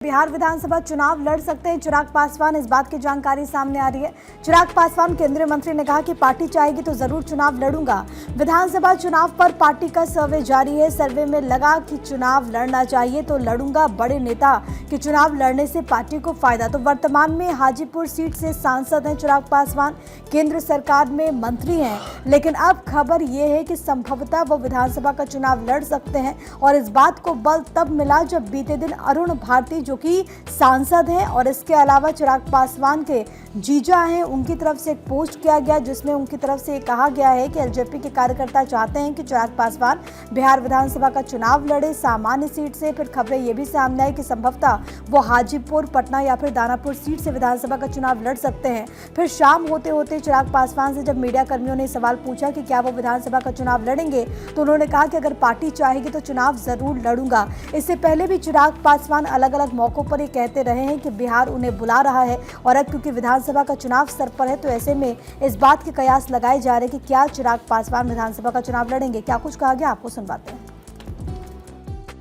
बिहार विधानसभा चुनाव लड़ सकते हैं चिराग पासवान, इस बात की जानकारी सामने आ रही है। चिराग पासवान केंद्रीय मंत्री ने कहा कि पार्टी चाहेगी तो जरूर चुनाव लड़ूंगा। विधानसभा चुनाव पर पार्टी का सर्वे जारी है। सर्वे में लगा कि चुनाव लड़ना चाहिए तो लड़ूंगा। बड़े नेता के चुनाव लड़ने से पार्टी को फायदा। तो वर्तमान में हाजीपुर सीट से सांसद हैं चिराग पासवान, केंद्र सरकार में मंत्री हैं, लेकिन अब खबर यह है कि संभवतः वो विधानसभा का चुनाव लड़ सकते हैं। और इस बात को बल तब मिला जब बीते दिन अरुण भारती जो कि सांसद हैं और इसके अलावा चिराग पासवान के जीजा हैं, उनकी तरफ से एक पोस्ट किया गया जिसमें उनकी तरफ से कहा गया है कि एलजेपी के कार्यकर्ता चाहते हैं कि चिराग पासवान बिहार विधानसभा का चुनाव लड़े सामान्य सीट से। फिर खबरें ये भी सामने आई कि संभवतः वो हाजीपुर, पटना या फिर दानापुर सीट से विधानसभा का चुनाव लड़ सकते हैं। फिर शाम होते होते चिराग पासवान से जब मीडिया कर्मियों ने सवाल पूछा कि क्या वो विधानसभा का चुनाव लड़ेंगे, तो उन्होंने कहा कि अगर पार्टी चाहेगी तो चुनाव जरूर लड़ूंगा। इससे पहले भी चिराग पासवान अलग अलग मौकों पर ये कहते रहे हैं कि बिहार उन्हें बुला रहा है और अब क्योंकि विधानसभा का चुनाव सर पर है तो ऐसे में इस बात के कयास लगाए जा रहे हैं कि क्या चिराग पासवान विधानसभा का चुनाव लड़ेंगे। क्या कुछ कहा गया, आपको सुनवाते हैं।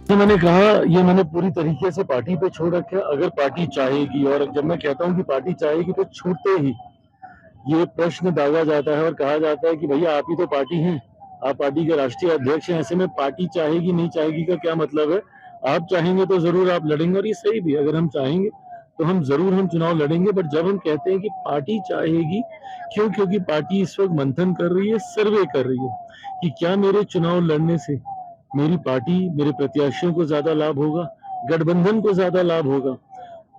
तो मैंने कहा, ये मैंने पूरी तरीके से पार्टी पे छोड़ रखा। अगर पार्टी चाहेगी, और जब मैं कहता हूँ कि पार्टी चाहेगी तो छूटते ही ये प्रश्न दागा जाता है और कहा जाता है कि भैया आप ही तो पार्टी हैं, आप पार्टी के राष्ट्रीय अध्यक्ष हैं। ऐसे में पार्टी चाहेगी नहीं चाहेगी का क्या मतलब है? आप चाहेंगे तो जरूर आप लड़ेंगे, और ये सही भी। अगर हम चाहेंगे तो हम जरूर चुनाव लड़ेंगे। बट जब हम कहते हैं कि पार्टी चाहेगी, क्यों? क्योंकि पार्टी इस वक्त मंथन कर रही है, सर्वे कर रही है कि क्या मेरे चुनाव लड़ने से मेरी पार्टी, मेरे प्रत्याशियों को ज्यादा लाभ होगा, गठबंधन को ज्यादा लाभ होगा।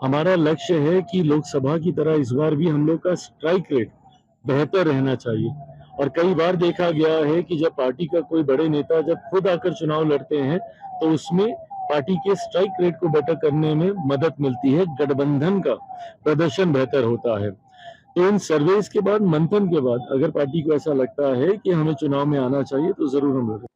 हमारा लक्ष्य है कि लोकसभा की तरह इस बार भी हम लोग का स्ट्राइक रेट बेहतर रहना चाहिए। और कई बार देखा गया है कि जब पार्टी का कोई बड़े नेता जब खुद आकर चुनाव लड़ते हैं तो उसमें पार्टी के स्ट्राइक रेट को बेटर करने में मदद मिलती है, गठबंधन का प्रदर्शन बेहतर होता है। तो इन सर्वेस के बाद, मंथन के बाद, अगर पार्टी को ऐसा लगता है कि हमें चुनाव में आना चाहिए तो जरूर हम लड़ेंगे।